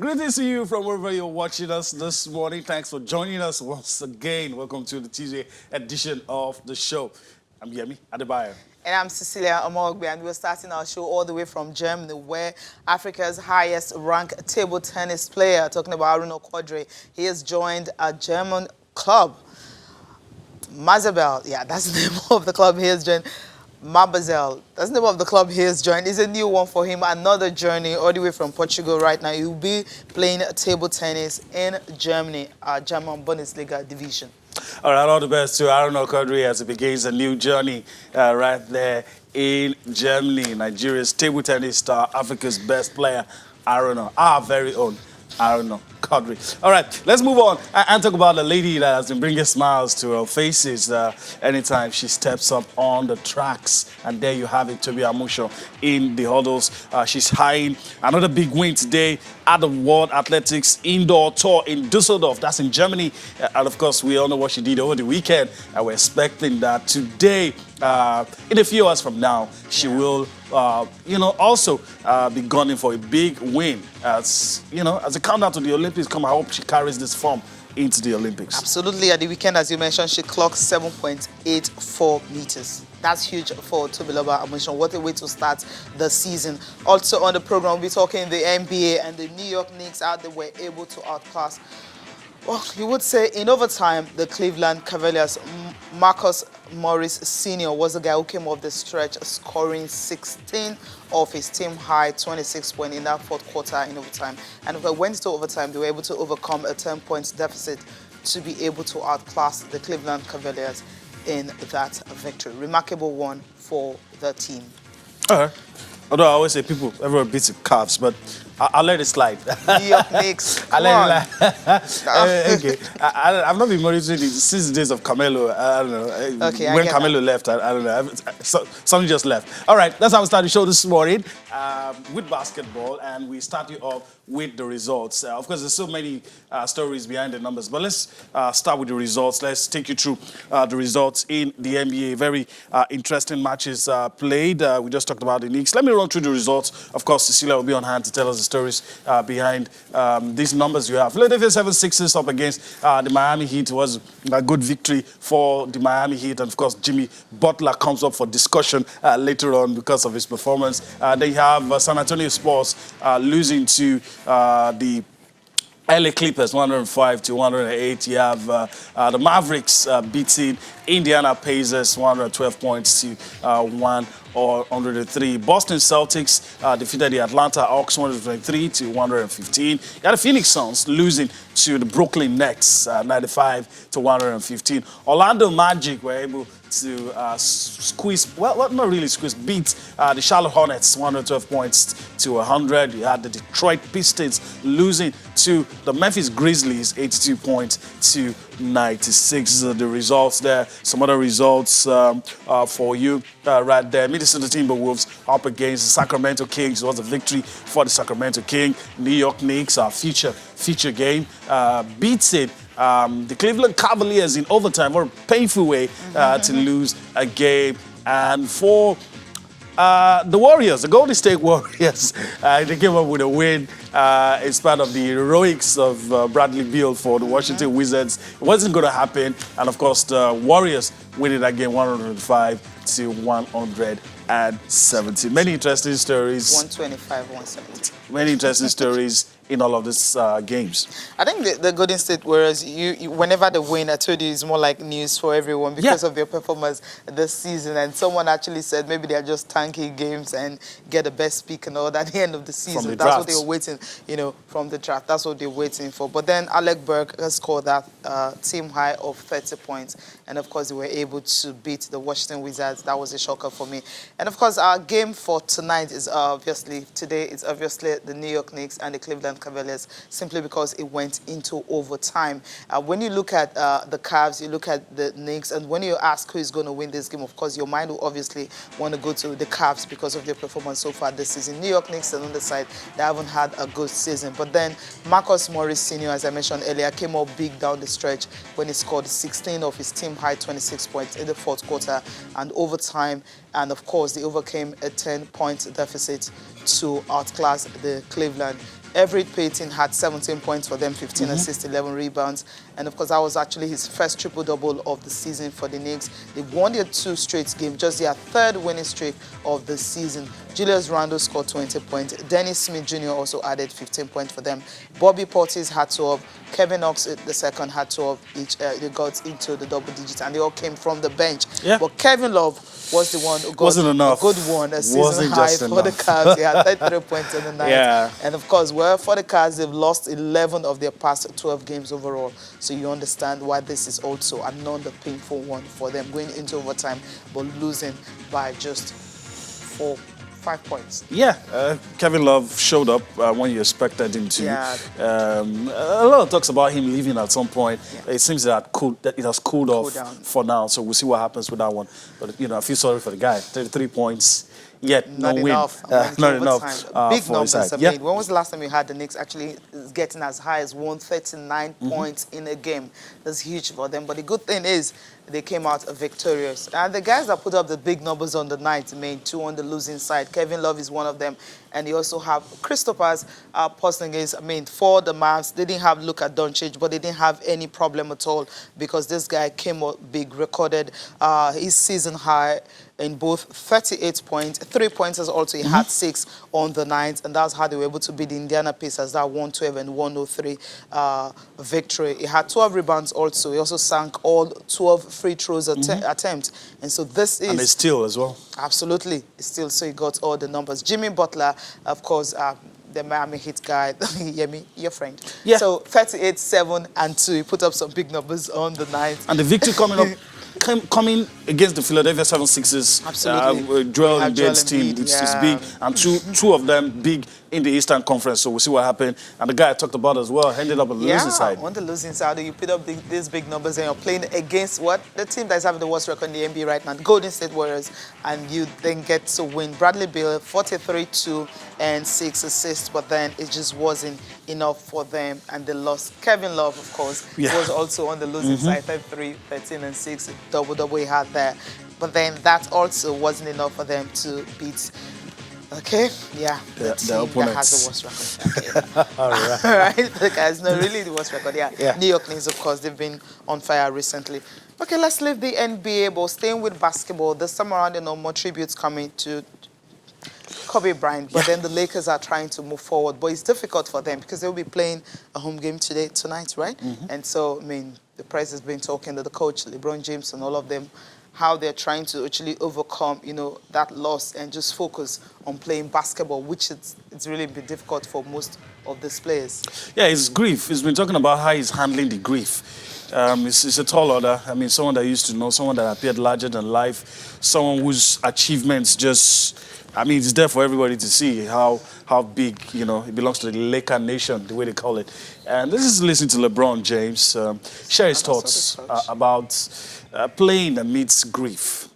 Greetings to you from wherever you're watching us this morning. Thanks for joining us once again. Welcome to the Tuesday edition of the show. I'm Yemi Adebayo. And I'm Cecilia Omogbe, and we're starting our show all the way from Germany, where Africa's highest-ranked table tennis player, talking about Bruno Quadri, he has joined a German club. Mazabel, yeah, that's the name of the club he has joined. Mabazel, that's the name of the club he has joined. It's a new one for him, another journey all the way from Portugal right now. He'll be playing table tennis in Germany, German Bundesliga division. All right, all the best to Aaron Okodri as he begins a new journey right there in Germany. Nigeria's table tennis star, Africa's best player, Aaron, our very own Aaron Okodri. All right, let's move on and talk about the lady that has been bringing smiles to our faces anytime she steps up on the tracks. And there you have it, Tobi Amusho in the hurdles. She's eyeing another big win today at the World Athletics Indoor Tour in Düsseldorf. That's in Germany. And of course, we all know what she did over the weekend. And we're expecting that today, in a few hours from now, she will, also be gunning for a big win. As a countdown to the Olympics come, I hope she carries this form into the Olympics. Absolutely. At the weekend, as you mentioned, she clocked 7.84 meters. That's huge for Tobiloba Amusho. What a way to start the season. Also on the program, we'll be talking the NBA and the New York Knicks out there were able to outclass. Well, you would say in overtime, the Cleveland Cavaliers, Marcus Morris Sr. was the guy who came off the stretch, scoring 16 of his team high 26 points in that fourth quarter in overtime. And when it went to overtime, they were able to overcome a 10-point deficit to be able to outclass the Cleveland Cavaliers in that victory. Remarkable one for the team. All right. Although I always say everyone beats the Cavs, but I'll let it slide. New York Knicks. I'll let it slide. Okay. I've not been monitoring it since the days of Carmelo. I don't know. Okay, when Carmelo left, I don't know. Something just left. All right, that's how we start the show this morning with basketball, and we start you off with the results. Of course, there's so many stories behind the numbers, but let's start with the results. Let's take you through the results in the NBA. Very interesting matches played. We just talked about the Knicks. Let me run through the results. Of course, Cecilia will be on hand to tell us the stories behind these numbers you have. Philadelphia 76ers up against the Miami Heat. It was a good victory for the Miami Heat. And, of course, Jimmy Butler comes up for discussion later on because of his performance. They have San Antonio Spurs losing to the LA Clippers 105-108. You have the Mavericks beating Indiana Pacers 112 points to 103. Boston Celtics defeated the Atlanta Hawks 123-115. You had the Phoenix Suns losing to the Brooklyn Nets 95-115. Orlando Magic were able to squeeze, well, not really squeeze, beat the Charlotte Hornets 112 points to 100. You had the Detroit Pistons losing to the Memphis Grizzlies 82 points to 96. The results there. Some other results for you right there. Minnesota Timberwolves up against the Sacramento Kings. It was a victory for the Sacramento Kings. New York Knicks, our feature game, beats it. The Cleveland Cavaliers in overtime, or a painful way to lose a game. And for the Warriors, the Golden State Warriors, they came up with a win in spite of the heroics of Bradley Beal for the Washington Wizards. It wasn't going to happen. And, of course, the Warriors winning that game 105-170. Many interesting stories. 125-170. Many interesting stories in all of these games. I think the Golden State Warriors, you whenever they win, I told you, it's more like news for everyone because of their performance this season. And someone actually said maybe they're just tanking games and get the best pick and all that at the end of the season. That's what they were waiting, from the draft. That's what they're waiting for. But then Alec Burke has scored that team high of 30 points. And, of course, they were able to beat the Washington Wizards. That was a shocker for me. And, of course, our game for tonight is today it's obviously the New York Knicks and the Cleveland Cavaliers, simply because it went into overtime. When you look at the Cavs, you look at the Knicks, and when you ask who is going to win this game, of course, your mind will obviously want to go to the Cavs because of their performance so far this season. New York Knicks, on the side, they haven't had a good season. But then Marcus Morris Sr., as I mentioned earlier, came up big down the stretch when he scored 16 of his team high 26 points in the fourth quarter and overtime. And, of course, they overcame a 10-point deficit to outclass the Cleveland Everett Payton had 17 points for them, 15 assists, 11 rebounds. And of course, that was actually his first triple-double of the season for the Knicks. They won their 2 straight games, just their 3rd winning streak of the season. Julius Randle scored 20 points. Dennis Smith Jr. also added 15 points for them. Bobby Portis had 12. Kevin Knox the second had 12 each. They got into the double digits, and they all came from the bench. Yeah. But Kevin Love was the one who got Wasn't enough. a good one, a season Wasn't high just for the enough. Cavs. He had 33 points in the night. Yeah. And of course, well, for the Cavs, they've lost 11 of their past 12 games overall. So you understand why this is also another painful one for them, going into overtime, but losing by just 5 points. Yeah, Kevin Love showed up when you expected him to. Yeah. A lot of talks about him leaving at some point. Yeah. It seems that it has cooled off down. for now, so we'll see what happens with that one. But, you know, I feel sorry for the guy. 33 points, yet Not no win. enough. Not enough. Big for numbers his side. are Yeah. made. When was the last time you had the Knicks actually getting as high as 139 points in a game? That's huge for them. But the good thing is they came out victorious. And the guys that put up the big numbers on the night, 2 on the losing side. Kevin Love is one of them. And you also have Christopher's Porzingis. For the Mavs, they didn't have Luka Doncic, but they didn't have any problem at all because this guy came up big, recorded his season high in both 38 points, 3 pointers also. He had 6 on the night, and that's how they were able to beat the Indiana Pacers, that 112 and 103 victory. He had 12 rebounds also. He also sank all 12 free throws attempts. And so this is... And they steal as well. Absolutely. Still, so he got all the numbers. Jimmy Butler, of course, the Miami Heat guy, Yemi, your friend. Yeah. So 38, 7, and 2. He put up some big numbers on the night. And the victory coming up, coming against the Philadelphia 76ers. Absolutely. Joel Yeah, Joel Embiid's team Embiid, is yeah. big, and two of them big in the Eastern Conference. So we'll see what happens. And the guy I talked about as well ended up on the losing side. On the losing side, you put up these big numbers and you're playing against what? The team that's having the worst record in the NBA right now, the Golden State Warriors, and you then get to win. Bradley Beal, 43, 2, and 6 assists, but then it just wasn't enough for them, and they lost. Kevin Love, of course, was also on the losing side, 33, 13, and 6, double he had there. But then that also wasn't enough for them to beat. Okay, yeah, the team that has the worst record. Okay. All right. All right, the guys, no, really the worst record. Yeah. New York Knicks, of course, they've been on fire recently. Okay, let's leave the NBA, but staying with basketball. This time around, more tributes coming to Kobe Bryant, but then the Lakers are trying to move forward. But it's difficult for them because they'll be playing a home game tonight, right? And so, the press has been talking to the coach, LeBron James, and all of them, how they're trying to actually overcome, that loss and just focus on playing basketball, which it's really been difficult for most of these players. Yeah, it's grief. He's been talking about how he's handling the grief. It's a tall order. Someone that used to know, someone that appeared larger than life, someone whose achievements just, it's there for everybody to see how big, it belongs to the Laker nation, the way they call it. And this is listening to LeBron James share his thoughts about playing amidst grief.